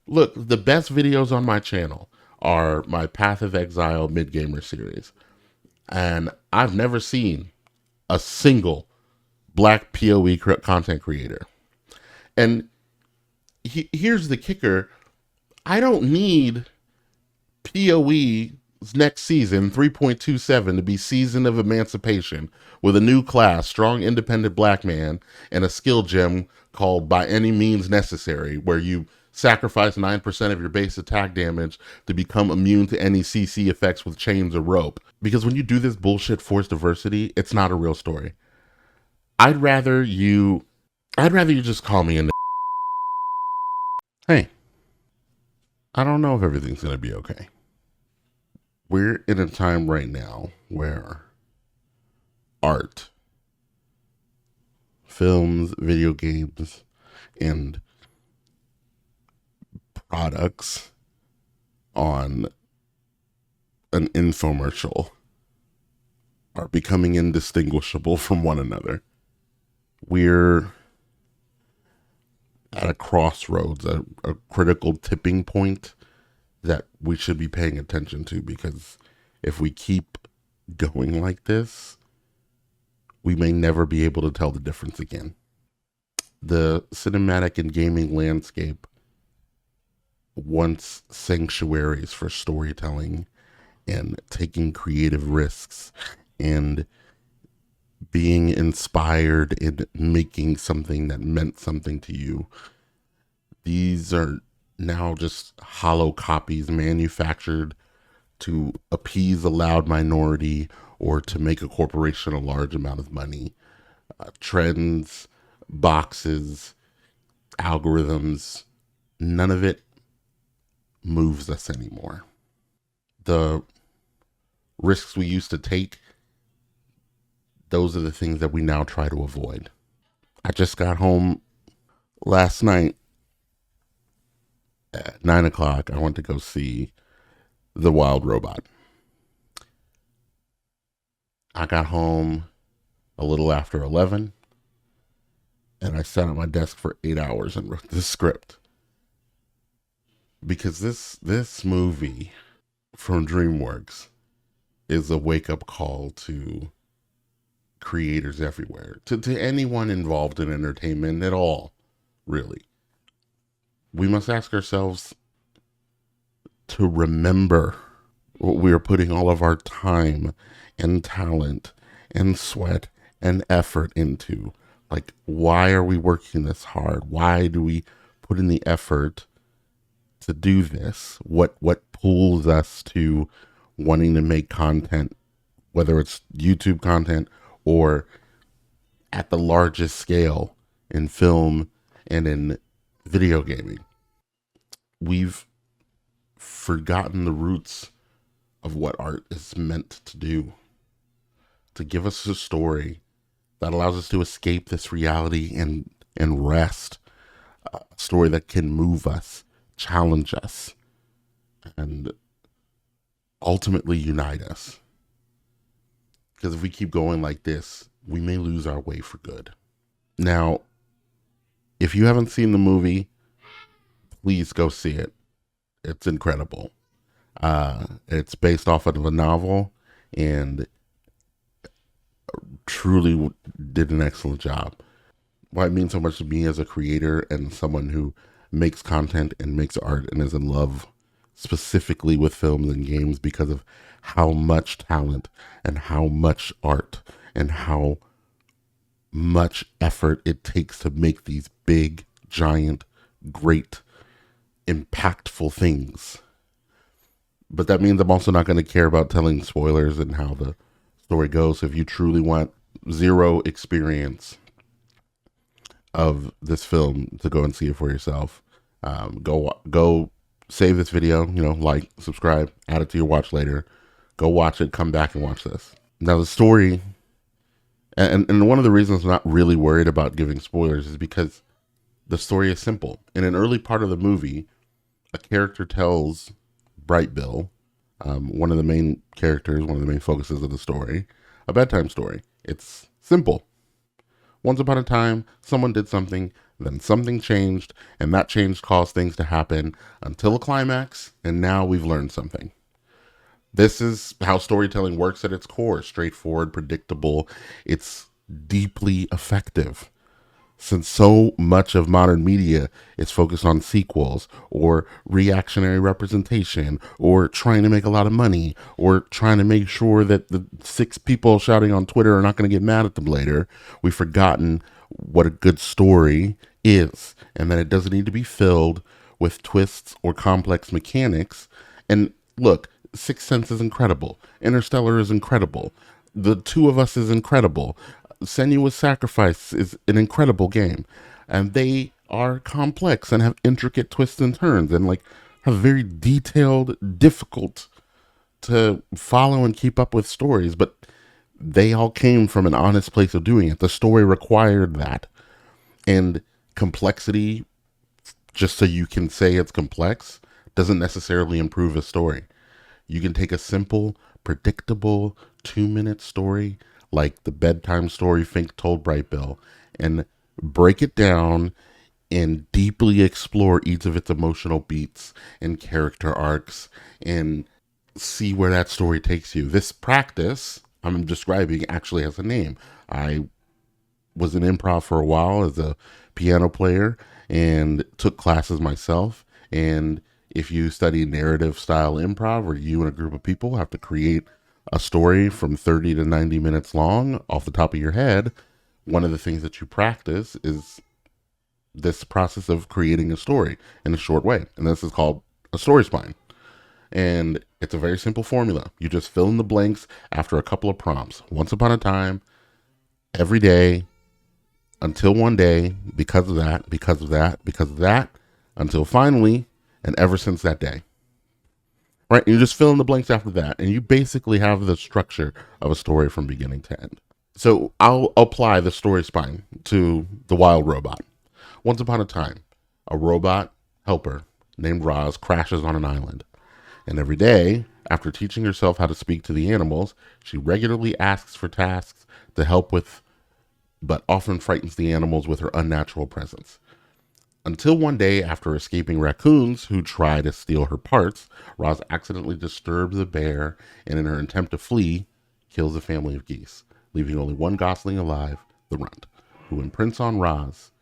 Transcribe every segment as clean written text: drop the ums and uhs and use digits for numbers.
Look, the best videos on my channel are my Path of Exile mid-gamer series. And I've never seen a single black PoE content creator. And here's the kicker. I don't need PoE's next season, 3.27, to be Season of Emancipation with a new class, strong independent black man, and a skill gem called By Any Means Necessary, where you sacrifice 9% of your base attack damage to become immune to any CC effects with chains or rope. Because when you do this bullshit forced diversity, it's not a real story. I'd rather you just call me a hey, I don't know if everything's going to be okay. We're in a time right now where art, films, video games, and products on an infomercial are becoming indistinguishable from one another. We're at a crossroads, a critical tipping point that we should be paying attention to, because if we keep going like this, we may never be able to tell the difference again. The cinematic and gaming landscape, once sanctuaries for storytelling and taking creative risks and being inspired in making something that meant something to you, these are now just hollow copies manufactured to appease a loud minority or to make a corporation a large amount of money. Trends, boxes, algorithms, none of it moves us anymore. The risks we used to take, those are the things that we now try to avoid. I just got home last night at 9 o'clock. I went to go see The Wild Robot. I got home a little after 11, and I sat at my desk for 8 hours and wrote this script. Because this movie from DreamWorks is a wake-up call to creators everywhere, to anyone involved in entertainment at all, really. We must ask ourselves to remember what we are putting all of our time and talent and sweat and effort into. Like, why are we working this hard? Why do we put in the effort to do this? What pulls us to wanting to make content, whether it's YouTube content or at the largest scale in film and in video gaming? We've forgotten the roots of what art is meant to do, to give us a story that allows us to escape this reality and rest, a story that can move us, challenge us, and ultimately unite us. Because if we keep going like this, we may lose our way for good. Now, if you haven't seen the movie, please go see it. It's incredible. It's based off of a novel and truly did an excellent job. Why it means so much to me as a creator and someone who makes content and makes art and is in love specifically with films and games, because of how much talent and how much art and how much effort it takes to make these big, giant, great, impactful things. But that means I'm also not going to care about telling spoilers and how the story goes. If you truly want zero experience of this film, to go and see it for yourself, go save this video, like, subscribe, add it to your watch later, go watch it, come back and watch this. Now the story, and one of the reasons I'm not really worried about giving spoilers is because the story is simple. In an early part of the movie, a character tells Bright Bill, one of the main characters, one of the main focuses of the story, a bedtime story. It's simple. Once upon a time, someone did something Then something changed, and that change caused things to happen until a climax, and now we've learned something. This is how storytelling works at its core: straightforward, predictable. It's deeply effective. Since so much of modern media is focused on sequels or reactionary representation or trying to make a lot of money or trying to make sure that the 6 people shouting on Twitter are not going to get mad at them later, we've forgotten what a good story is, and that it doesn't need to be filled with twists or complex mechanics. And look, Sixth Sense is incredible. Interstellar is incredible. The Two of Us is incredible. Senua's Sacrifice is an incredible game. And they are complex and have intricate twists and turns and like have very detailed, difficult to follow and keep up with stories, but they all came from an honest place of doing it. The story required that. And complexity, just so you can say it's complex, doesn't necessarily improve a story. You can take a simple, predictable 2-minute story like the bedtime story Fink told Bright Bill and break it down and deeply explore each of its emotional beats and character arcs and see where that story takes you. This practice I'm describing actually has a name. I was in improv for a while as a piano player and took classes myself. And if you study narrative style improv, where you and a group of people have to create a story from 30 to 90 minutes long off the top of your head, one of the things that you practice is this process of creating a story in a short way. And this is called a story spine. And it's a very simple formula. You just fill in the blanks after a couple of prompts. Once upon a time, every day, until one day, because of that, because of that, because of that, until finally, and ever since that day. Right? You just fill in the blanks after that, and you basically have the structure of a story from beginning to end. So I'll apply the story spine to the wild robot. Once upon a time, a robot helper named Roz crashes on an island. And every day, after teaching herself how to speak to the animals, she regularly asks for tasks to help with, but often frightens the animals with her unnatural presence. Until one day, after escaping raccoons who try to steal her parts, Roz accidentally disturbs a bear and, in her attempt to flee, kills a family of geese, leaving only one gosling alive, the runt, who imprints on Roz.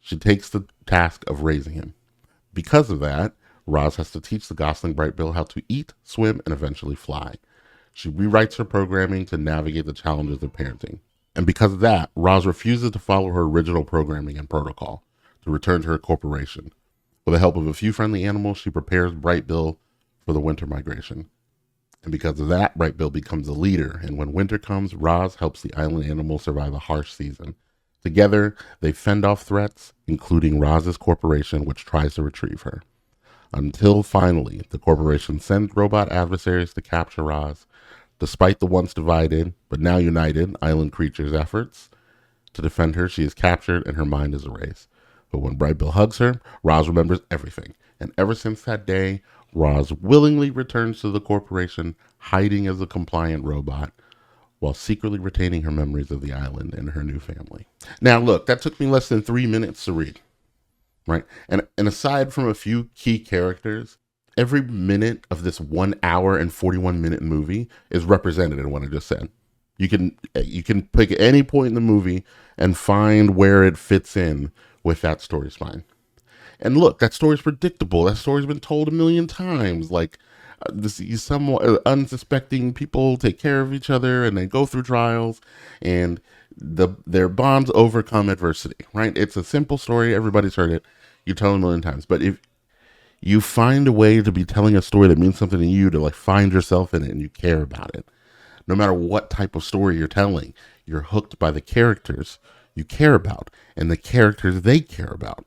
She takes the task of raising him. Because of that, Roz has to teach the gosling Bright Bill how to eat, swim, and eventually fly. She rewrites her programming to navigate the challenges of parenting. And because of that, Roz refuses to follow her original programming and protocol to return to her corporation. With the help of a few friendly animals, she prepares Bright Bill for the winter migration. And because of that, Bright Bill becomes a leader. And when winter comes, Roz helps the island animals survive a harsh season. Together, they fend off threats, including Roz's corporation, which tries to retrieve her. Until finally, the corporation sends robot adversaries to capture Roz. Despite the once divided, but now united, island creatures' efforts to defend her, she is captured and her mind is erased. But when Bright Bill hugs her, Roz remembers everything. And ever since that day, Roz willingly returns to the corporation, hiding as a compliant robot, while secretly retaining her memories of the island and her new family. Now, look, that took me less than 3 minutes to read. Right? And aside from a few key characters, every minute of this 1 hour and 41-minute movie is represented in what I just said. You can pick any point in the movie and find where it fits in with that story spine. And look, that story's predictable. That story's been told a million times. Like, these somewhat unsuspecting people take care of each other and they go through trials and their bonds overcome adversity, right? It's a simple story. Everybody's heard it. You tell it a million times. But if you find a way to be telling a story that means something to you, to like find yourself in it and you care about it, no matter what type of story you're telling, you're hooked by the characters you care about and the characters they care about.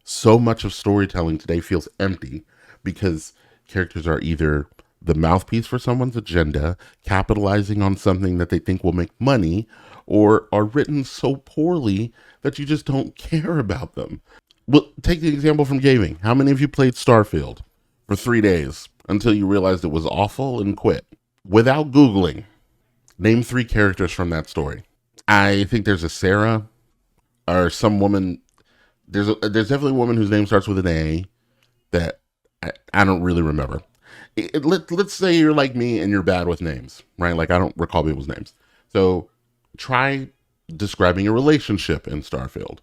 So much of storytelling today feels empty because characters are either the mouthpiece for someone's agenda, capitalizing on something that they think will make money, or are written so poorly that you just don't care about them. Well, take the example from gaming. How many of you played Starfield for 3 days until you realized it was awful and quit? Without Googling, name 3 characters from that story. I think there's a Sarah or some woman There's definitely a woman whose name starts with an A that I don't really remember. Let's say you're like me and you're bad with names, right? Like I don't recall people's names. So try describing a relationship in Starfield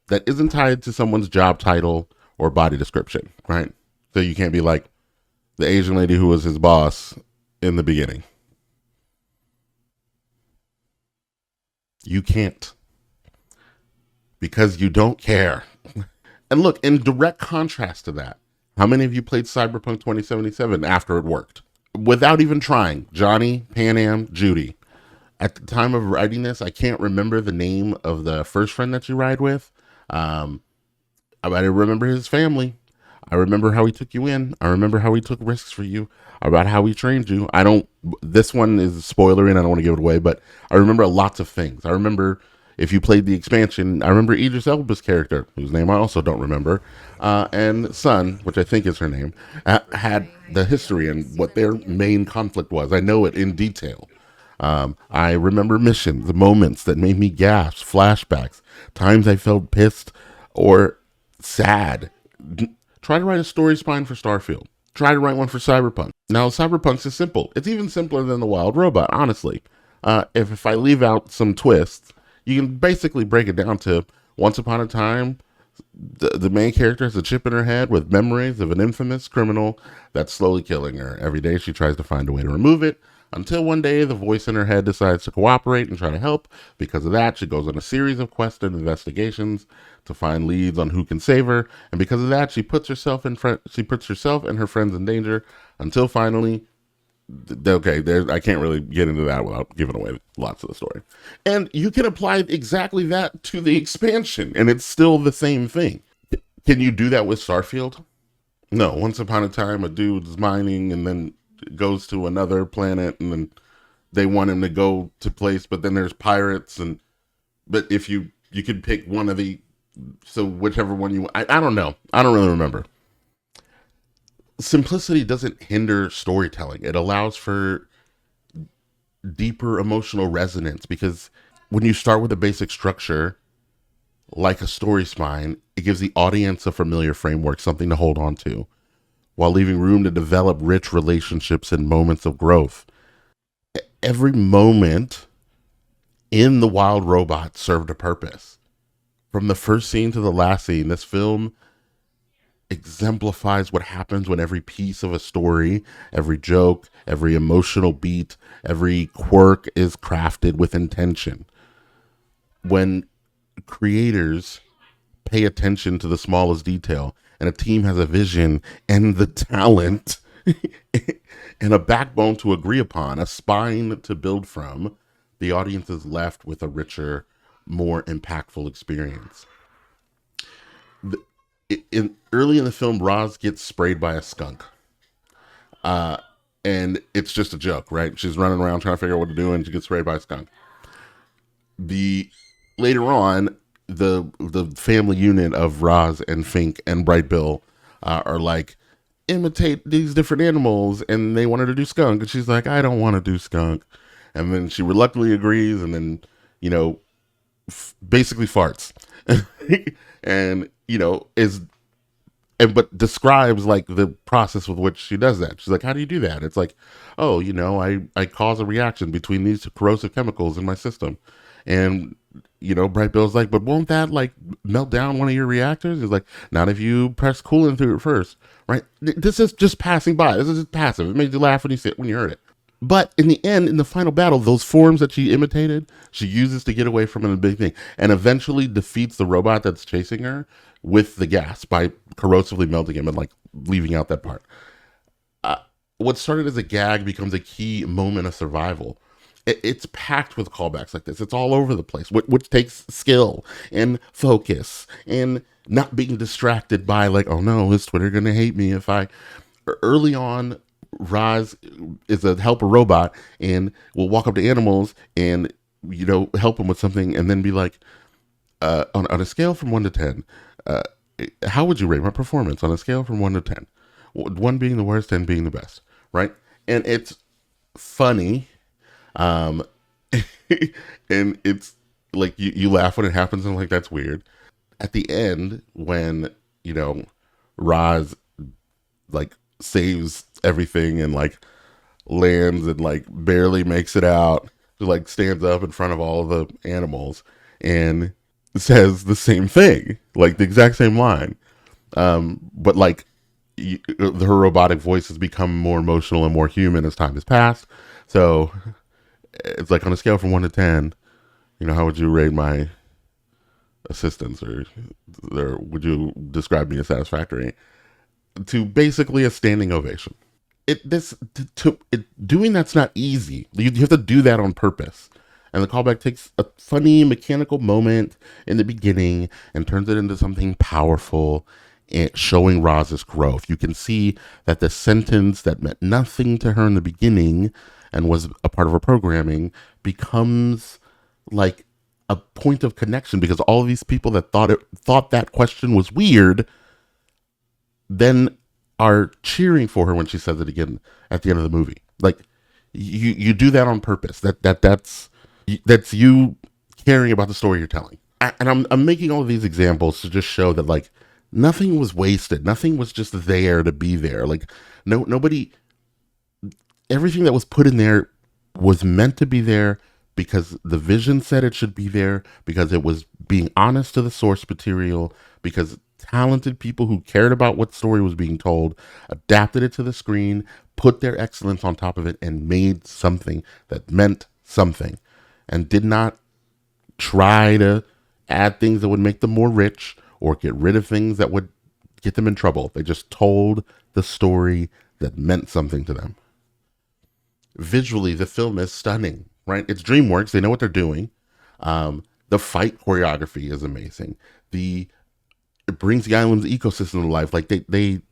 that isn't tied to someone's job title or body description, right? So you can't be like the Asian lady who was his boss in the beginning. You can't because you don't care. And look, in direct contrast to that, how many of you played Cyberpunk 2077 after it worked? Without even trying, Johnny, Pan Am, Judy. At the time of writing this, I can't remember the name of the first friend that you ride with. Um, I remember his family. I remember how he took you in. I remember how he took risks for you. About how he trained you. I don't. This one is spoilery, and I don't want to give it away. But I remember lots of things. I remember if you played the expansion. I remember Idris Elba's character, whose name I also don't remember, and Sun, which I think is her name, had the history and what their main conflict was. I know it in detail. I remember missions, the moments that made me gasp, flashbacks, times I felt pissed or sad. Try to write a story spine for Starfield. Try to write one for Cyberpunk. Now, Cyberpunk's is simple. It's even simpler than the Wild Robot, honestly. If I leave out some twists, you can basically break it down to once upon a time, the main character has a chip in her head with memories of an infamous criminal that's slowly killing her. Every day she tries to find a way to remove it until one day the voice in her head decides to cooperate and try to help. Because of that, she goes on a series of quests and investigations to find leads on who can save her. And because of that, she puts herself and her friends in danger until finally okay, I can't really get into that without giving away lots of the story. And you can apply exactly that to the expansion, and it's still the same thing. Can you do that with Starfield? No. Once upon a time, a dude's mining and then goes to another planet, and then they want him to go to place, but then there's pirates, and but if you could pick one of the so whichever one you I don't know. I don't really remember. Simplicity doesn't hinder storytelling. It allows for deeper emotional resonance because when you start with a basic structure like a story spine, it gives the audience a familiar framework, something to hold on to, while leaving room to develop rich relationships and moments of growth. Every moment in The Wild Robot served a purpose. From the first scene to the last scene, this film exemplifies what happens when every piece of a story, every joke, every emotional beat, every quirk is crafted with intention. When creators pay attention to the smallest detail and a team has a vision and the talent and a backbone to agree upon, a spine to build from, the audience is left with a richer, more impactful experience. Early in the film, Roz gets sprayed by a skunk. Uh, and it's just a joke, right? She's running around trying to figure out what to do, and she gets sprayed by a skunk. The Later on, the family unit of Roz and Fink and Bright Bill are like imitate these different animals, and they want her to do skunk, and she's like, I don't want to do skunk, and then she reluctantly agrees, and then basically farts, and is and but describes like the process with which she does that. She's like, how do you do that? It's like, oh, I cause a reaction between these corrosive chemicals in my system. And Bright Bill's like, but won't that like melt down one of your reactors? He's like, not if you press coolant through it first, right? This is just passing by. This is just passive. It made you laugh when you heard it. But in the end, in the final battle, those forms that she imitated, she uses to get away from a big thing, and eventually defeats the robot that's chasing her with the gas by corrosively melting him and like leaving out that part. Uh, what started as a gag becomes a key moment of survival. It's packed with callbacks like this. It's all over the place, which takes skill and focus and not being distracted by like, oh no, is Twitter gonna hate me if I? Early on, Roz is a helper robot and will walk up to animals and help them with something, and then be like, on a scale from 1 to 10, uh, how would you rate my performance on a scale from 1 to 10? 1 being the worst, 10 being the best, right? And it's funny, um, and it's like you laugh when it happens, and like that's weird. at the end, when, you know, Roz like saves everything and like lands and like barely makes it out, she like stands up in front of all the animals and says the same thing, like the exact same line. But like her robotic voice has become more emotional and more human as time has passed. So it's like on a scale from 1 to 10, you know, how would you rate my assistance, or would you describe me as satisfactory? To basically a standing ovation. Doing that's not easy. You have to do that on purpose. And the callback takes a funny mechanical moment in the beginning and turns it into something powerful, and showing Roz's growth. You can see that the sentence that meant nothing to her in the beginning and was a part of her programming becomes like a point of connection, because all of these people that thought that question was weird then are cheering for her when she says it again at the end of the movie. Like you do that on purpose. That's you caring about the story you're telling. And I'm making all of these examples to just show that like nothing was wasted. Nothing was just there to be there. Like nobody, everything that was put in there was meant to be there because the vision said it should be there, because it was being honest to the source material, because talented people who cared about what story was being told adapted it to the screen, put their excellence on top of it, and made something that meant something, and did not try to add things that would make them more rich or get rid of things that would get them in trouble. They just told the story that meant something to them. Visually, the film is stunning, right? It's DreamWorks. They know what they're doing. The fight choreography is amazing. It brings the island's ecosystem to life. Like it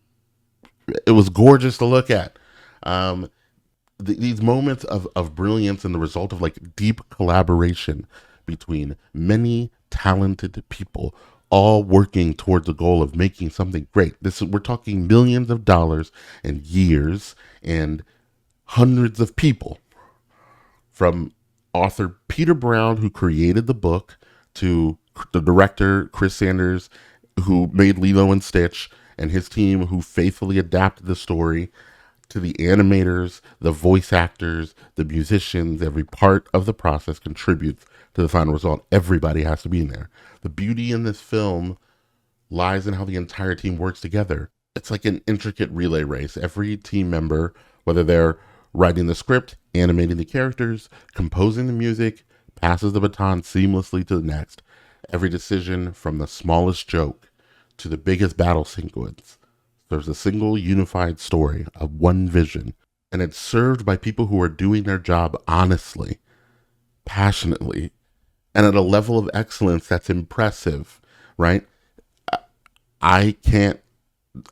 was gorgeous to look at. These moments of brilliance and the result of like deep collaboration between many talented people, all working towards the goal of making something great. We're talking millions of dollars and years and hundreds of people, from author Peter Brown, who created the book, to the director Chris Sanders, who made Lilo and Stitch, and his team, who faithfully adapted the story, to the animators, the voice actors, the musicians. Every part of the process contributes to the final result. Everybody has to be in there. The beauty in this film lies in how the entire team works together. It's like an intricate relay race. Every team member, whether they're writing the script, animating the characters, composing the music, passes the baton seamlessly to the next. Every decision, from the smallest joke to the biggest battle sequence, there's a single unified story of one vision, and it's served by people who are doing their job honestly, passionately, and at a level of excellence that's impressive, right? I can't,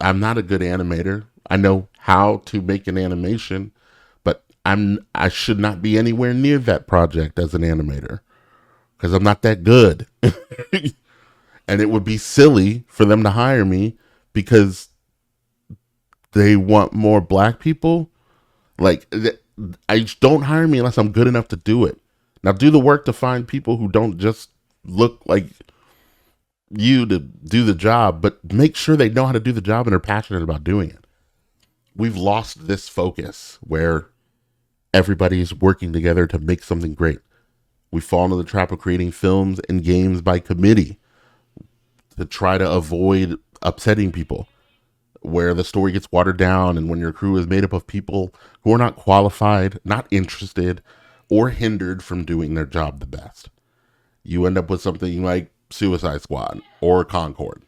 I'm not a good animator. I know how to make an animation, but I should not be anywhere near that project as an animator because I'm not that good. And it would be silly for them to hire me because they want more black people. Like, don't hire me unless I'm good enough to do it. Now do the work to find people who don't just look like you to do the job, but make sure they know how to do the job and are passionate about doing it. We've lost this focus where everybody's working together to make something great. We fall into the trap of creating films and games by committee to try to avoid upsetting people, where the story gets watered down, and when your crew is made up of people who are not qualified, not interested, or hindered from doing their job the best, you end up with something like Suicide Squad or Concord.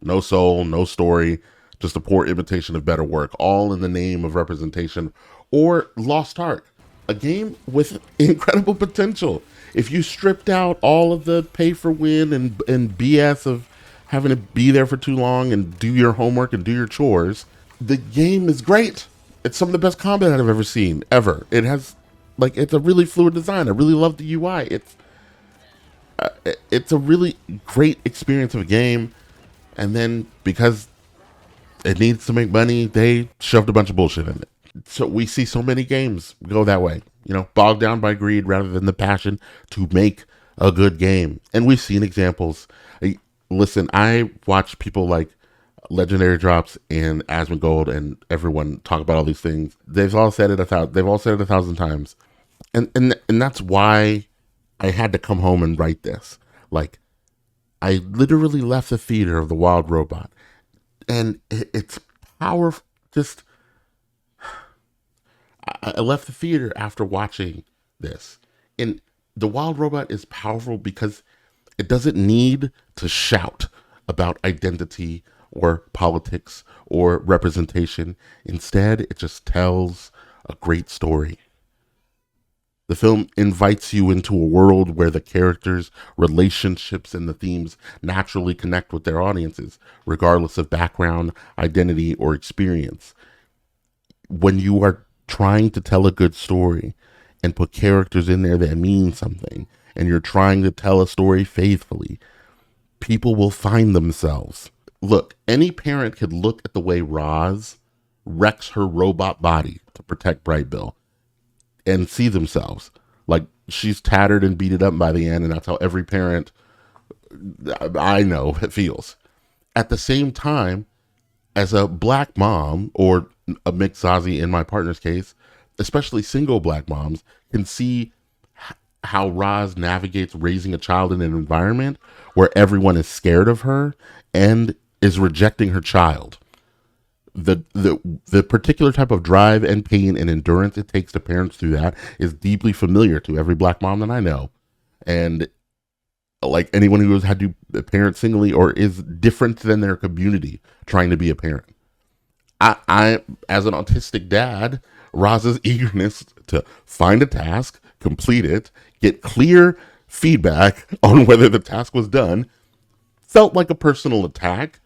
No soul, no story, just a poor imitation of better work, all in the name of representation. Or Lost Ark, a game with incredible potential. If you stripped out all of the pay for win and BS of having to be there for too long and do your homework and do your chores, the game is great. It's some of the best combat I've ever seen, ever. It has, like, it's a really fluid design. I really love the UI. It's a really great experience of a game. And then because it needs to make money, they shoved a bunch of bullshit in it. So we see so many games go that way, bogged down by greed rather than the passion to make a good game. And we've seen examples. Listen, I watch people like Legendary Drops and Asmongold and everyone talk about all these things. They've all said it 1,000 times, and that's why I had to come home and write this. Like, I literally left the theater of The Wild Robot, and it's powerful. Just I left the theater after watching this, and The Wild Robot is powerful because it doesn't need to shout about identity or politics or representation. Instead, it just tells a great story. The film invites you into a world where the characters, relationships, and the themes naturally connect with their audiences, regardless of background, identity, or experience. When you are trying to tell a good story and put characters in there that mean something, and you're trying to tell a story faithfully, people will find themselves. Look, any parent could look at the way Roz wrecks her robot body to protect Bright Bill and see themselves. Like, she's tattered and beat it up by the end, and that's how every parent I know feels. At the same time, as a black mom, or a mixed Zazie in my partner's case, especially single black moms, can see how Roz navigates raising a child in an environment where everyone is scared of her and is rejecting her child. The particular type of drive and pain and endurance it takes to parents through that is deeply familiar to every black mom that I know. And like anyone who has had to parent singly or is different than their community trying to be a parent. I as an autistic dad, Roz's eagerness to find a task, complete it, get clear feedback on whether the task was done, felt like a personal attack.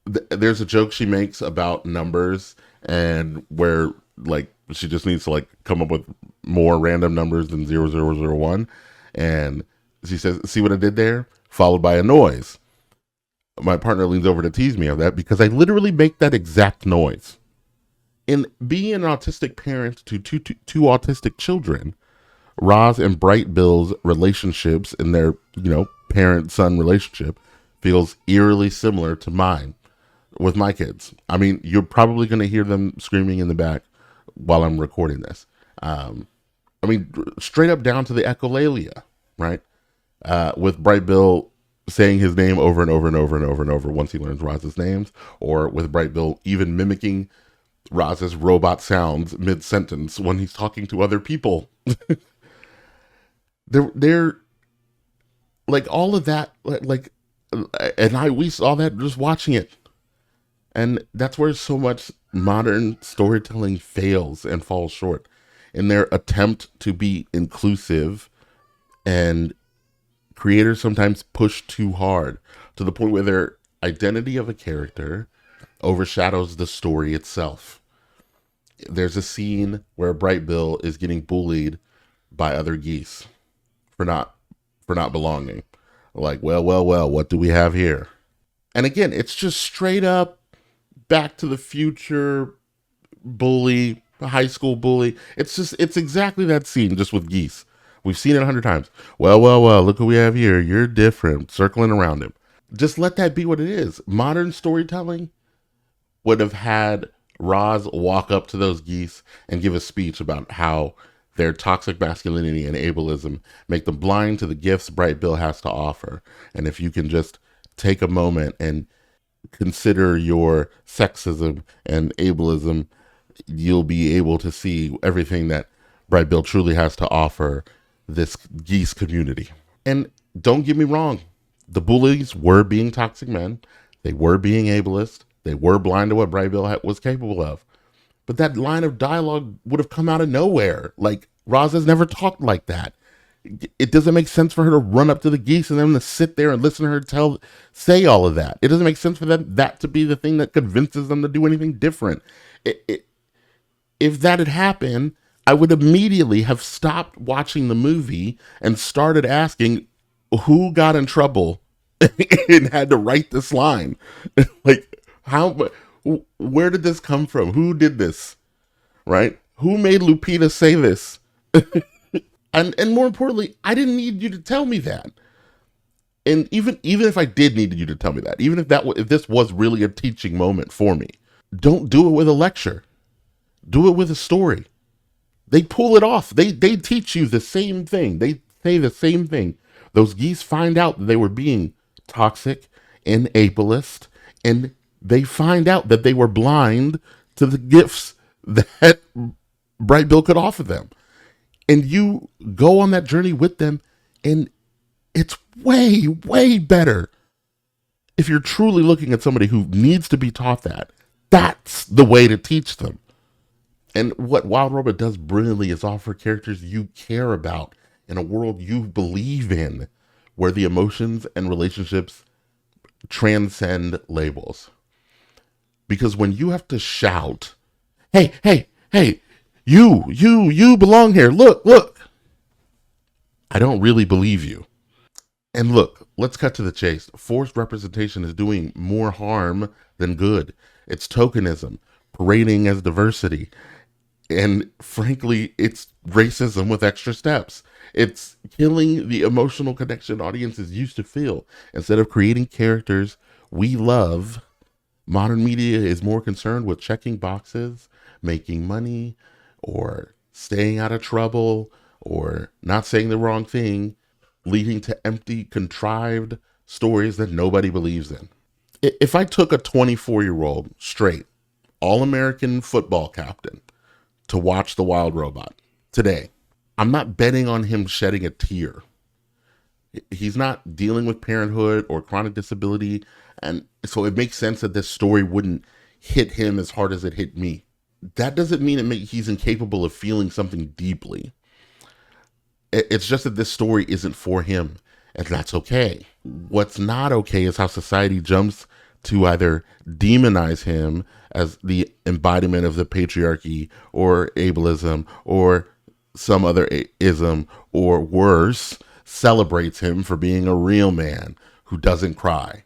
There's a joke she makes about numbers and where like she just needs to like come up with more random numbers than 0001, and she says, "See what I did there?" Followed by a noise. My partner leans over to tease me of that because I literally make that exact noise. In being an autistic parent to two autistic children, Roz and Bright Bill's relationships and their, parent-son relationship feels eerily similar to mine with my kids. I mean, you're probably going to hear them screaming in the back while I'm recording this. Straight up down to the echolalia, right? With Bright Bill saying his name over and over and over and over and over once he learns Roz's names, or with Bright Bill even mimicking Roz's robot sounds mid-sentence when he's talking to other people. they're like all of that, we saw that just watching it. And that's where so much modern storytelling fails and falls short in their attempt to be inclusive, and creators sometimes push too hard to the point where their identity of a character overshadows the story itself. There's a scene where Bright Bill is getting bullied by other geese for not belonging. Like, well, what do we have here? And again, it's just straight up Back to the Future bully, high school bully. It's exactly that scene, just with geese. We've seen it 100 times. Well, look what we have here. You're different, circling around him. Just let that be what it is. Modern storytelling would have had Roz walk up to those geese and give a speech about how their toxic masculinity and ableism make them blind to the gifts Bright Bill has to offer. And if you can just take a moment and consider your sexism and ableism, you'll be able to see everything that Bright Bill truly has to offer this geese community. And don't get me wrong, the bullies were being toxic men. They were being ableist. They were blind to what Bright Bill was capable of. But that line of dialogue would have come out of nowhere. Like, Roz has never talked like that. It doesn't make sense for her to run up to the geese and then to sit there and listen to her say all of that. It doesn't make sense for that to be the thing that convinces them to do anything different. If that had happened, I would immediately have stopped watching the movie and started asking who got in trouble and had to write this line. Like, where did this come from? Who did this? Right? Who made Lupita say this? And more importantly, I didn't need you to tell me that. And even if I did need you to tell me that, even if this was really a teaching moment for me, don't do it with a lecture. Do it with a story. They pull it off. They teach you the same thing. They say the same thing. Those geese find out that they were being toxic and ableist, and they find out that they were blind to the gifts that Bright Bill could offer them. And you go on that journey with them, and it's way, way better if you're truly looking at somebody who needs to be taught that. That's the way to teach them. And what Wild Robot does brilliantly is offer characters you care about in a world you believe in, where the emotions and relationships transcend labels. Because when you have to shout, hey, hey, hey, you belong here. Look. I don't really believe you. And look, let's cut to the chase. Forced representation is doing more harm than good. It's tokenism, parading as diversity. And frankly, it's racism with extra steps. It's killing the emotional connection audiences used to feel. Instead of creating characters we love, modern media is more concerned with checking boxes, making money, or staying out of trouble, or not saying the wrong thing, leading to empty, contrived stories that nobody believes in. If I took a 24-year-old straight, all-American football captain to watch The Wild Robot today, I'm not betting on him shedding a tear. He's not dealing with parenthood or chronic disability, and so it makes sense that this story wouldn't hit him as hard as it hit me. That doesn't mean he's incapable of feeling something deeply. It's just that this story isn't for him, and that's okay. What's not okay is how society jumps to either demonize him as the embodiment of the patriarchy or ableism or some other ism, or worse, celebrates him for being a real man who doesn't cry.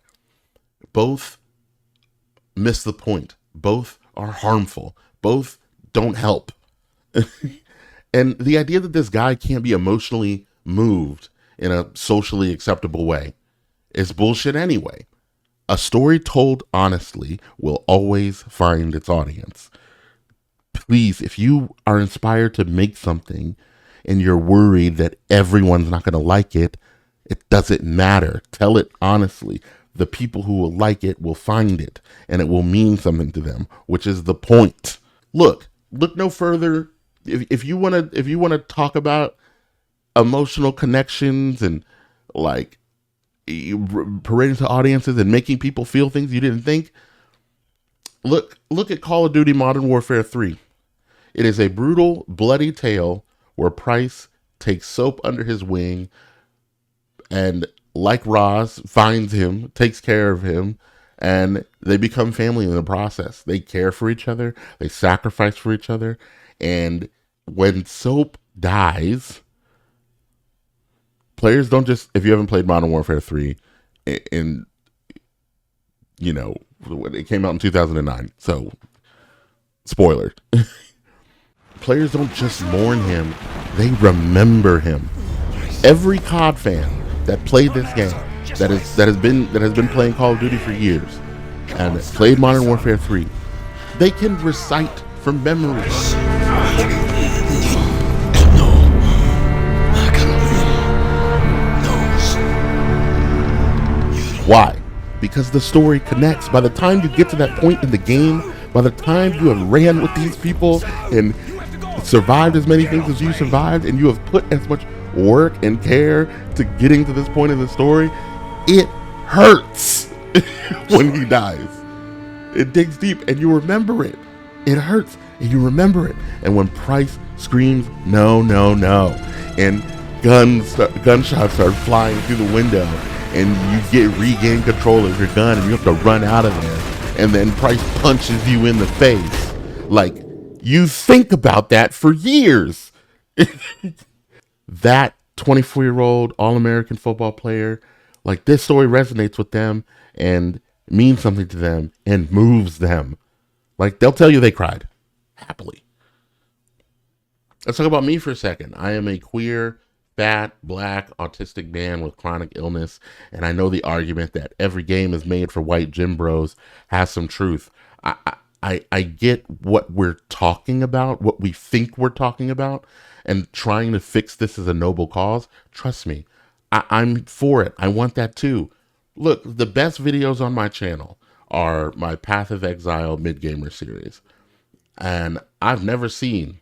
Both miss the point. Both are harmful. Both don't help. And the idea that this guy can't be emotionally moved in a socially acceptable way is bullshit anyway. A story told honestly will always find its audience. Please, if you are inspired to make something and you're worried that everyone's not going to like it, it doesn't matter. Tell it honestly. The people who will like it will find it, and it will mean something to them, which is the point. Look no further. If you want to talk about emotional connections and like parading to audiences and making people feel things you didn't think, look at Call of Duty Modern Warfare 3. It is a brutal, bloody tale where Price takes Soap under his wing and, like Roz, finds him, takes care of him, and they become family in the process. They care for each other. They sacrifice for each other. And when Soap dies, players don't just, if you haven't played Modern Warfare 3, and you know, it came out in 2009, so spoiler. Players don't just mourn him, they remember him. Every COD fan that played this game, that has been playing Call of Duty for years, and played Modern Warfare 3, they can recite from memory. Why? Because the story connects. By the time you get to that point in the game, by the time you have ran with these people and survived as many things as you survived, and you have put as much work and care to getting to this point in the story, it hurts when he dies. It digs deep and you remember it. It hurts and you remember it. And when Price screams, no, no, no, and gunshots start flying through the window, and you regain control of your gun and you have to run out of there, and then Price punches you in the face, like, you think about that for years. That 24-year-old all-American football player, like, this story resonates with them and means something to them and moves them. Like, they'll tell you they cried happily. Let's talk about me for a second. I am a queer, fat, black, autistic man with chronic illness. And I know the argument that every game is made for white gym bros has some truth. I get what we're talking about, what we think we're talking about, and trying to fix this as a noble cause. Trust me, I'm for it. I want that too. Look, the best videos on my channel are my Path of Exile mid-gamer series. And I've never seen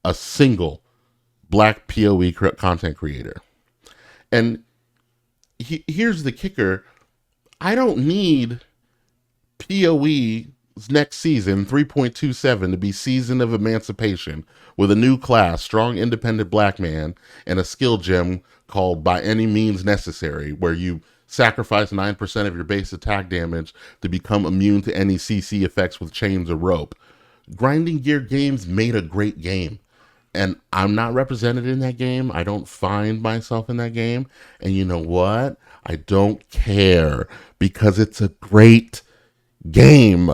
a single black PoE content creator. And here's the kicker. I don't need PoE's next season, 3.27, to be Season of Emancipation with a new class, strong independent black man, and a skill gem called By Any Means Necessary, where you sacrifice 9% of your base attack damage to become immune to any CC effects with chains or rope. Grinding Gear Games made a great game. And I'm not represented in that game. I don't find myself in that game. And you know what? I don't care because it's a great game.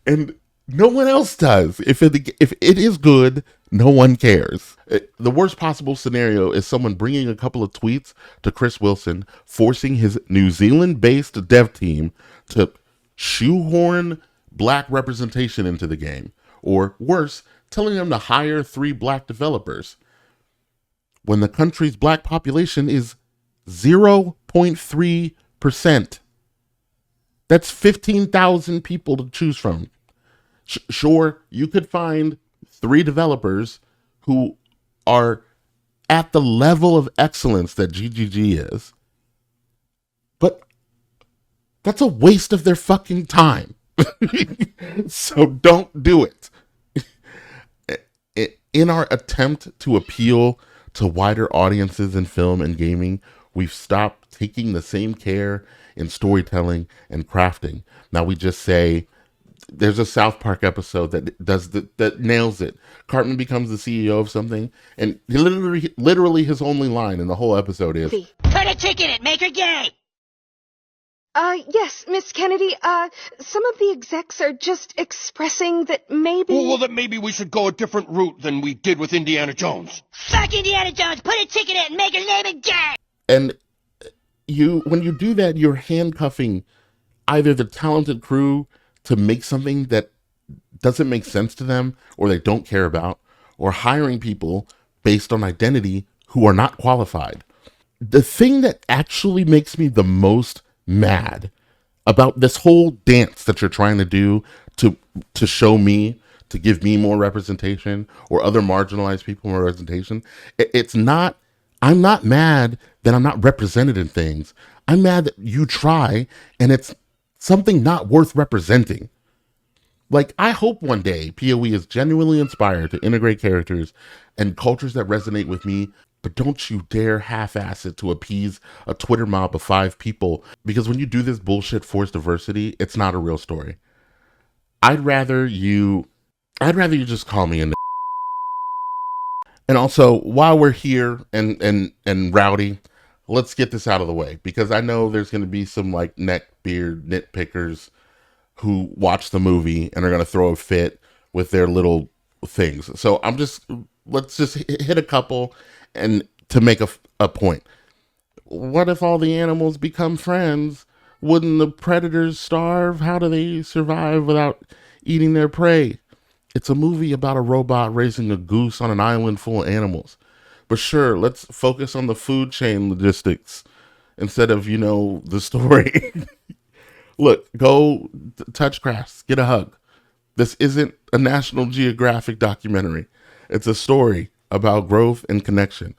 And no one else does. If it is good, no one cares. The worst possible scenario is someone bringing a couple of tweets to Chris Wilson, forcing his New Zealand-based dev team to shoehorn black representation into the game. Or worse, telling them to hire 3 black developers when the country's black population is 0.3%. That's 15,000 people to choose from. Sure, you could find 3 developers who are at the level of excellence that GGG is, but that's a waste of their fucking time. So don't do it. In our attempt to appeal to wider audiences in film and gaming, we've stopped taking the same care in storytelling and crafting. Now we just say, there's a South Park episode that nails it. Cartman becomes the CEO of something, and literally his only line in the whole episode is, "Put a ticket in, make her gay." Yes, Miss Kennedy, some of the execs are just expressing that maybe... Well, that maybe we should go a different route than we did with Indiana Jones. Fuck Indiana Jones, put a ticket in, make her name it gay. And when you do that, you're handcuffing either the talented crew to make something that doesn't make sense to them or they don't care about, or hiring people based on identity who are not qualified. The thing that actually makes me the most mad about this whole dance that you're trying to do to show me, to give me more representation or other marginalized people more representation, it's not, I'm not mad that I'm not represented in things. I'm mad that you try and it's something not worth representing. Like, I hope one day PoE is genuinely inspired to integrate characters and cultures that resonate with me, but don't you dare half-ass it to appease a Twitter mob of 5 people, because when you do this bullshit forced diversity, it's not a real story. I'd rather you just call me a And also, while we're here and rowdy, let's get this out of the way, because I know there's going to be some like neck beard nitpickers who watch the movie and are going to throw a fit with their little things. So let's just hit a couple and to make a point. What if all the animals become friends? Wouldn't the predators starve? How do they survive without eating their prey? It's a movie about a robot raising a goose on an island full of animals. But sure, let's focus on the food chain logistics instead of, the story. Look, go touch grass, get a hug. This isn't a National Geographic documentary. It's a story about growth and connection.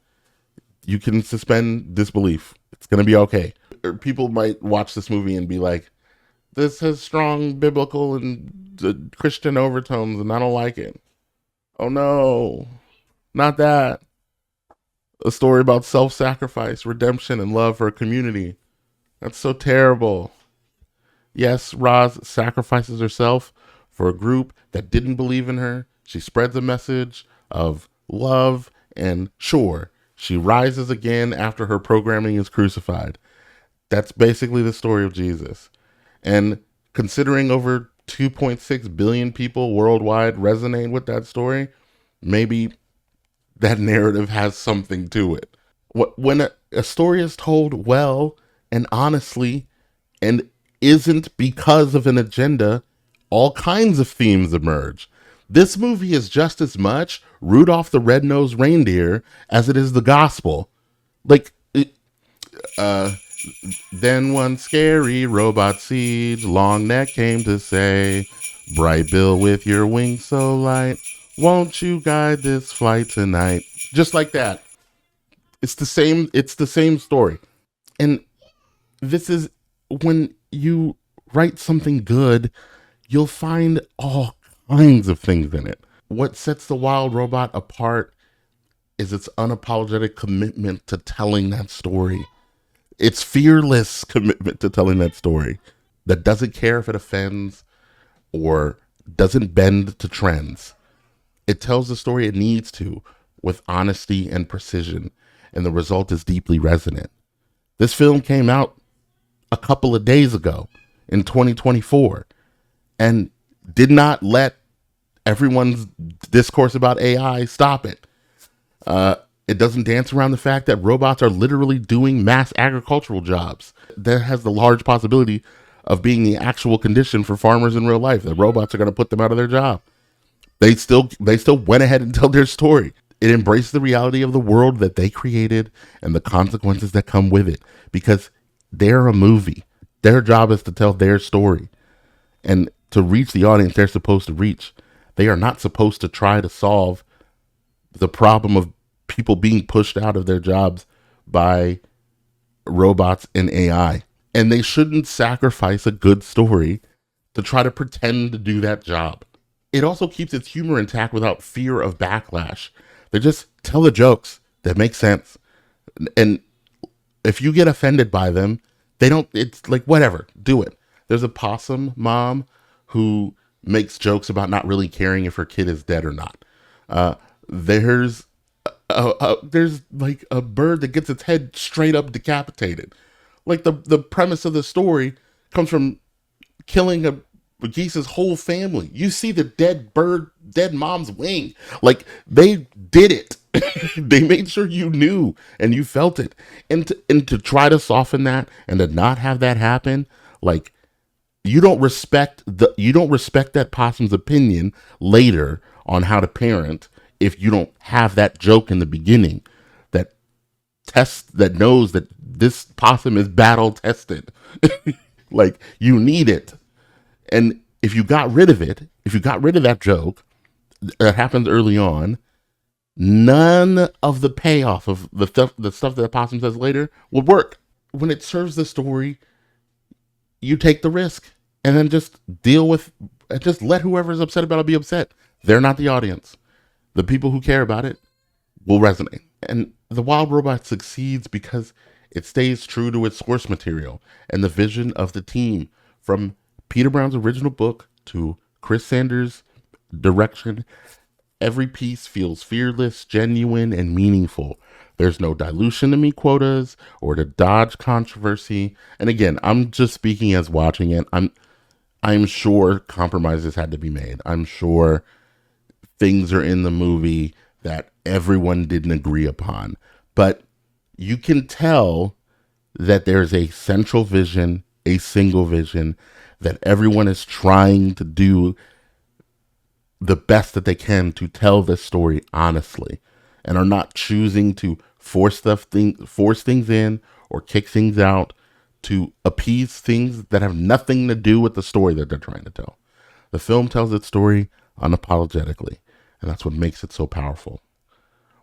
You can suspend disbelief. It's going to be okay. Or people might watch this movie and be like, this has strong biblical and Christian overtones and I don't like it. Oh no, not that. A story about self-sacrifice, redemption, and love for a community. That's so terrible. Yes, Roz sacrifices herself for a group that didn't believe in her. She spreads a message of love, and sure, she rises again after her programming is crucified. That's basically the story of Jesus. And considering over 2.6 billion people worldwide resonate with that story, maybe that narrative has something to it. When a story is told well and honestly and isn't because of an agenda, all kinds of themes emerge. This movie is just as much Rudolph the Red-Nosed Reindeer as it is the gospel. Like, then one scary robot siege, long neck came to say, bright bill with your wings so light, won't you guide this flight tonight? Just like that. It's the same story. And this is when you write something good, you'll find all kinds of things in it. What sets The Wild Robot apart is its unapologetic commitment to telling that story. Its fearless commitment to telling that story that doesn't care if it offends or doesn't bend to trends. It tells the story it needs to with honesty and precision, and the result is deeply resonant. This film came out a couple of days ago in 2024 and did not let everyone's discourse about AI stop it. It doesn't dance around the fact that robots are literally doing mass agricultural jobs. That has the large possibility of being the actual condition for farmers in real life. That robots are going to put them out of their job. They still went ahead and told their story. It embraced the reality of the world that they created and the consequences that come with it, because they're a movie. Their job is to tell their story and to reach the audience they're supposed to reach. They are not supposed to try to solve the problem of people being pushed out of their jobs by robots and AI. And they shouldn't sacrifice a good story to try to pretend to do that job. It also keeps its humor intact without fear of backlash. They just tell the jokes that make sense. And if you get offended by them, it's like, whatever, do it. There's a possum mom who makes jokes about not really caring if her kid is dead or not. There's like a bird that gets its head straight up decapitated. Like the premise of the story comes from killing a geese's whole family. You see the dead mom's wing. Like, they did it. They made sure you knew and you felt it. And to try to soften that and to not have that happen, like, you don't respect that possum's opinion later on how to parent if you don't have that joke in the beginning that knows that this possum is battle tested. Like, you need it. And if you got rid of that joke that happens early on, none of the payoff of the stuff that the possum says later would work. When it serves the story, you take the risk and then just just let whoever's upset about it be upset. They're not the audience. The people who care about it will resonate. And The Wild Robot succeeds because it stays true to its source material and the vision of the team, from Peter Brown's original book to Chris Sanders' direction. Every piece feels fearless, genuine, and meaningful. There's no dilution to meet quotas or to dodge controversy. And again, I'm just speaking as watching it. I'm sure compromises had to be made. I'm sure things are in the movie that everyone didn't agree upon. But you can tell that there's a central vision, a single vision, that everyone is trying to do the best that they can to tell this story honestly, and are not choosing to force things in or kick things out to appease things that have nothing to do with the story that they're trying to tell. The film tells its story unapologetically, and that's what makes it so powerful.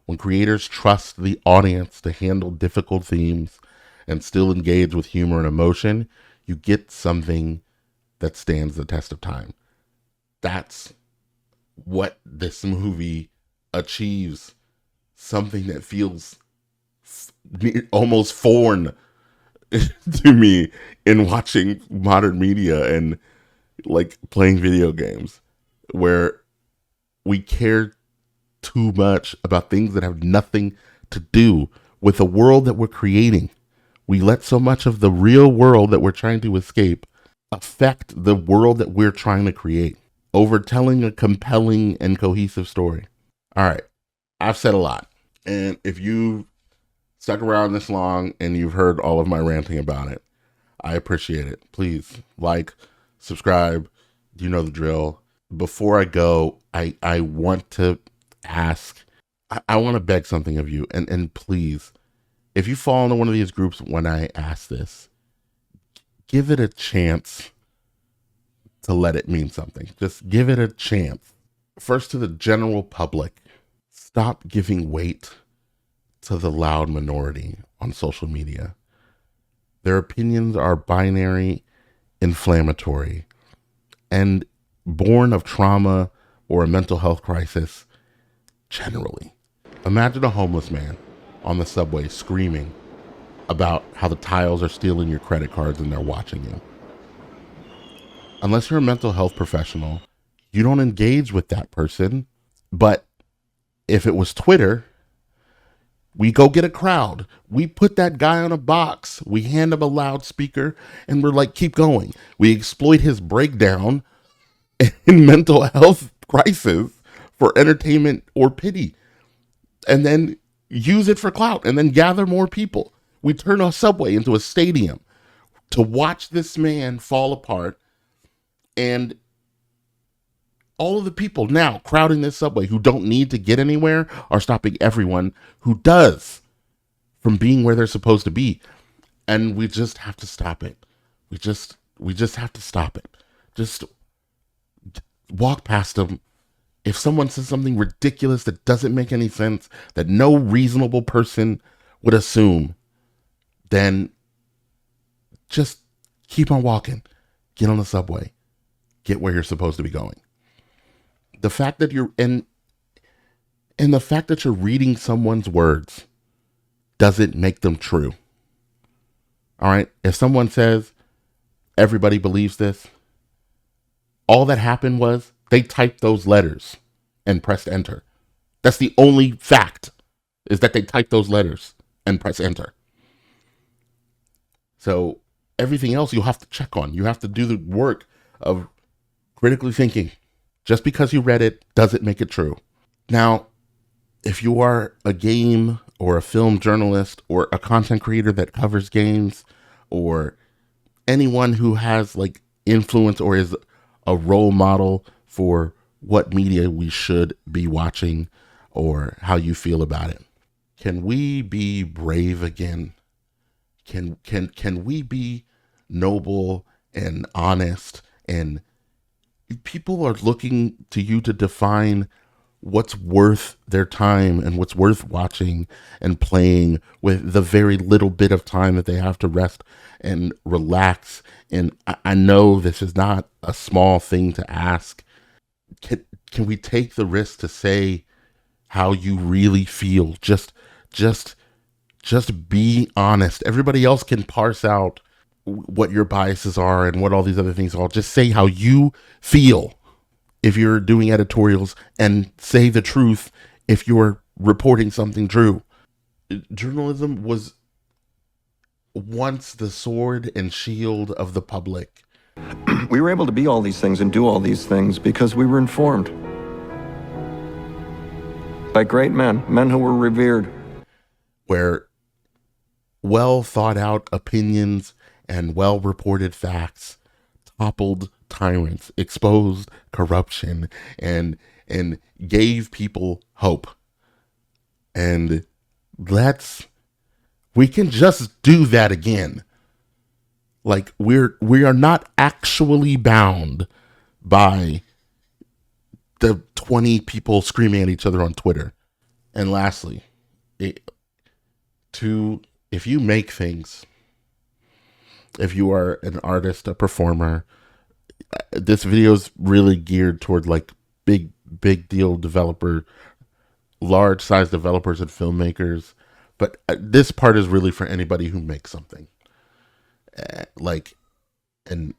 When creators trust the audience to handle difficult themes and still engage with humor and emotion, you get something that stands the test of time. That's what this movie achieves. Something that feels almost foreign to me in watching modern media and like playing video games, where we care too much about things that have nothing to do with the world that we're creating. We let so much of the real world that we're trying to escape affect the world that we're trying to create over telling a compelling and cohesive story. All right, I've said a lot. And if you stuck around this long and you've heard all of my ranting about it, I appreciate it. Please like, subscribe. You know the drill. Before I go, I want to ask, I want to beg something of you. And please, if you fall into one of these groups when I ask this, give it a chance to let it mean something. Just give it a chance. First, to the general public, stop giving weight to the loud minority on social media. Their opinions are binary, inflammatory, and born of trauma or a mental health crisis generally. Imagine a homeless man on the subway screaming about how the tiles are stealing your credit cards and they're watching you. Unless you're a mental health professional, you don't engage with that person. But if it was Twitter, we go get a crowd. We put that guy on a box. We hand him a loudspeaker and we're like, keep going. We exploit his breakdown in mental health crisis for entertainment or pity. And then use it for clout and then gather more people. We turn a subway into a stadium to watch this man fall apart. And all of the people now crowding this subway who don't need to get anywhere are stopping everyone who does from being where they're supposed to be. And we just have to stop it. We just have to stop it. Just walk past them. If someone says something ridiculous that doesn't make any sense, that no reasonable person would assume, then just keep on walking. Get on the subway. Get where you're supposed to be going. The fact that you're and the fact that you're reading someone's words doesn't make them true. All right? If someone says everybody believes this, all that happened was they typed those letters and pressed enter. That's the only fact, is that they typed those letters and press enter. So everything else you'll have to check on. You have to do the work of critically thinking. Just because you read it doesn't make it true. Now, if you are a game or a film journalist or a content creator that covers games, or anyone who has like influence or is a role model for what media we should be watching or how you feel about it, can we be brave again? Can we be noble and honest? And people are looking to you to define what's worth their time and what's worth watching and playing with the very little bit of time that they have to rest and relax. And I know this is not a small thing to ask. Can we take the risk to say how you really feel? Just be honest. Everybody else can parse out what your biases are and what all these other things are. Just say how you feel if you're doing editorials, and say the truth if you're reporting something true. Journalism was once the sword and shield of the public. We were able to be all these things and do all these things because we were informed by great men who were revered. Where well thought out opinions and well reported facts toppled tyrants, exposed corruption, and gave people hope. And we can just do that again. Like we are not actually bound by the 20 people screaming at each other on Twitter. And lastly, if you make things, if you are an artist, a performer, this video is really geared toward like big deal developer, large size developers and filmmakers. But this part is really for anybody who makes something, and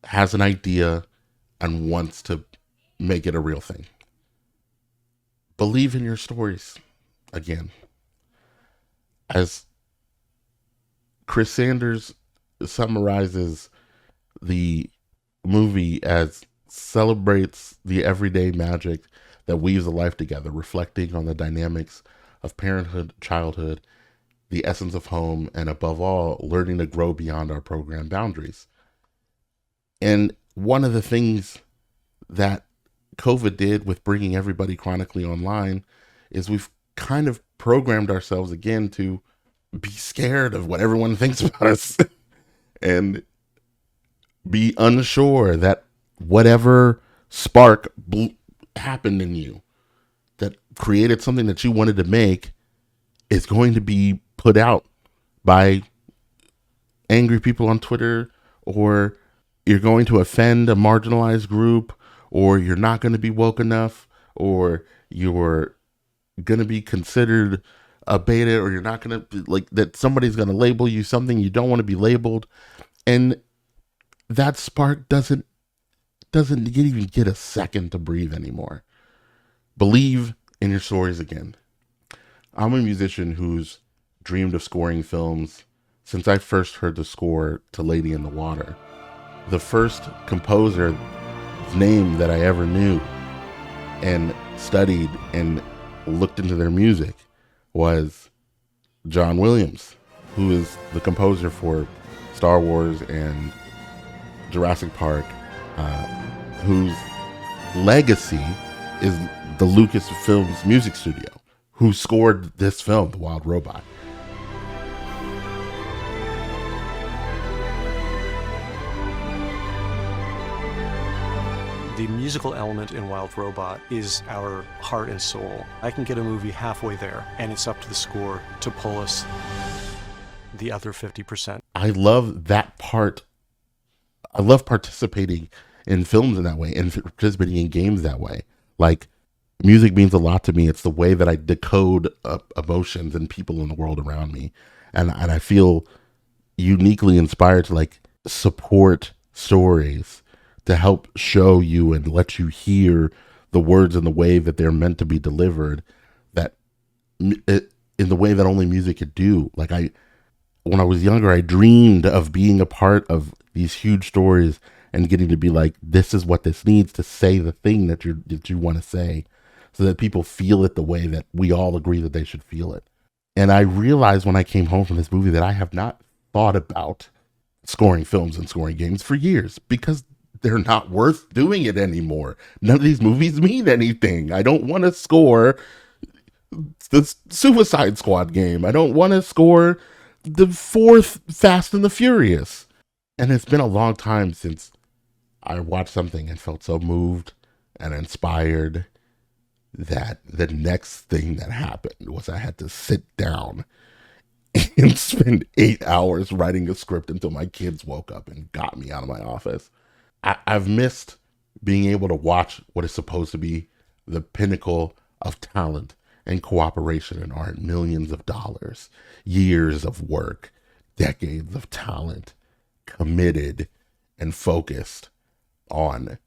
has an idea and wants to make it a real thing. Believe in your stories. Again, as Chris Sanders summarizes the movie as celebrates the everyday magic that weaves a life together, reflecting on the dynamics of parenthood, childhood, the essence of home, and above all, learning to grow beyond our program boundaries. And one of the things that COVID did with bringing everybody chronically online is we've kind of programmed ourselves again to be scared of what everyone thinks about us and be unsure that whatever spark happened in you that created something that you wanted to make is going to be put out by angry people on Twitter, or you're going to offend a marginalized group, or you're not going to be woke enough, or you're going to be considered a beta, or you're not going to, like, that somebody's going to label you something you don't want to be labeled. And that spark doesn't even get a second to breathe anymore. Believe in your stories again. I'm a musician who's dreamed of scoring films since I first heard the score to Lady in the Water. The first composer's name that I ever knew and studied and looked into their music was John Williams, who is the composer for Star Wars and Jurassic Park, whose legacy is the Lucasfilms music studio, who scored this film, The Wild Robot. The musical element in Wild Robot is our heart and soul. I can get a movie halfway there, and it's up to the score to pull us the other 50%. I love that part. I love participating in films in that way and participating in games that way. Like, music means a lot to me. It's the way that I decode emotions and people in the world around me. And I feel uniquely inspired to, like, support stories to help show you and let you hear the words in the way that they're meant to be delivered, that in the way that only music could do. Like, when I was younger, I dreamed of being a part of these huge stories and getting to be like, this is what this needs to say the thing that you want to say, so that people feel it the way that we all agree that they should feel it. And I realized when I came home from this movie that I have not thought about scoring films and scoring games for years, because they're not worth doing it anymore. None of these movies mean anything. I don't want to score the Suicide Squad game. I don't want to score the fourth Fast and the Furious. And it's been a long time since I watched something and felt so moved and inspired that the next thing that happened was I had to sit down and spend 8 hours writing a script until my kids woke up and got me out of my office. I've missed being able to watch what is supposed to be the pinnacle of talent and cooperation and art. Millions of dollars, years of work, decades of talent, committed and focused on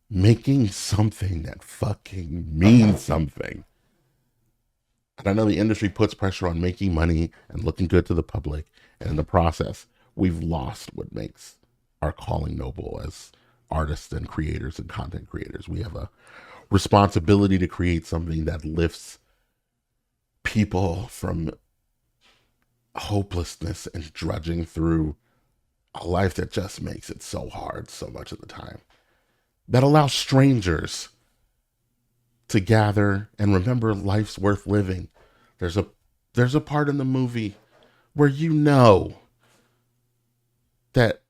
making something that fucking means something. And I know the industry puts pressure on making money and looking good to the public, and in the process, we've lost what makes our calling noble as artists and creators and content creators. We have a responsibility to create something that lifts people from hopelessness and drudging through a life that just makes it so hard so much of the time. That allows strangers to gather and remember life's worth living. There's a part in the movie where you know that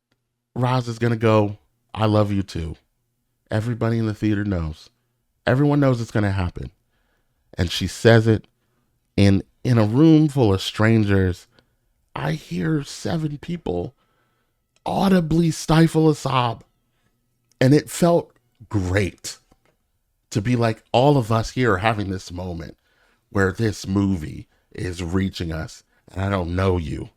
Roz is going to go, I love you too. Everybody in the theater knows. Everyone knows it's going to happen. And she says it, and in a room full of strangers, I hear 7 people audibly stifle a sob. And it felt great to be like, all of us here are having this moment where this movie is reaching us, and I don't know you.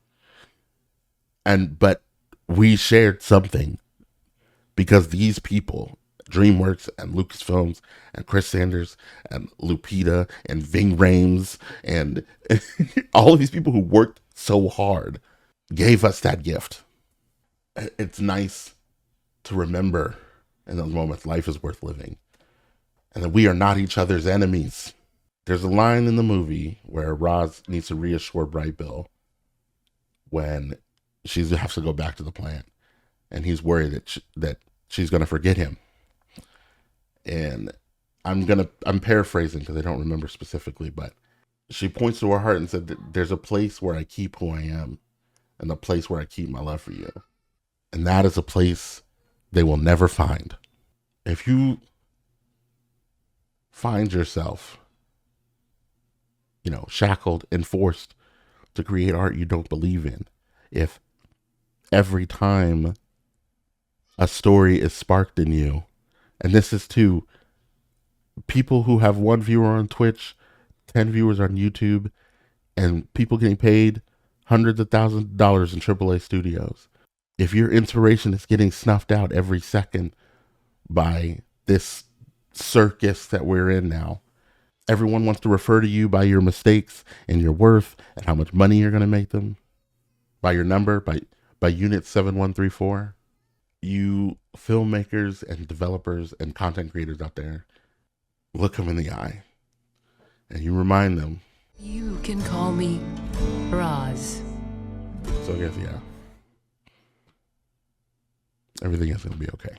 But we shared something, because these people, DreamWorks and Lucasfilms and Chris Sanders and Lupita and Ving Rhames and all of these people who worked so hard, gave us that gift. It's nice to remember in those moments life is worth living, and that we are not each other's enemies. There's a line in the movie where Roz needs to reassure Bright Bill when she has to go back to the plant, and he's worried that she's going to forget him. And I'm paraphrasing because I don't remember specifically, but she points to her heart and said that there's a place where I keep who I am and a place where I keep my love for you. And that is a place they will never find. If you find yourself, shackled and forced to create art you don't believe in, if every time a story is sparked in you, and this is to people who have 1 viewer on Twitch, 10 viewers on YouTube, and people getting paid hundreds of thousands of dollars in AAA studios. If your inspiration is getting snuffed out every second by this circus that we're in now, everyone wants to refer to you by your mistakes and your worth and how much money you're going to make them, by your number, by unit 7134. You filmmakers and developers and content creators out there, look them in the eye and you remind them. You can call me Roz. So I guess, everything is going to be okay.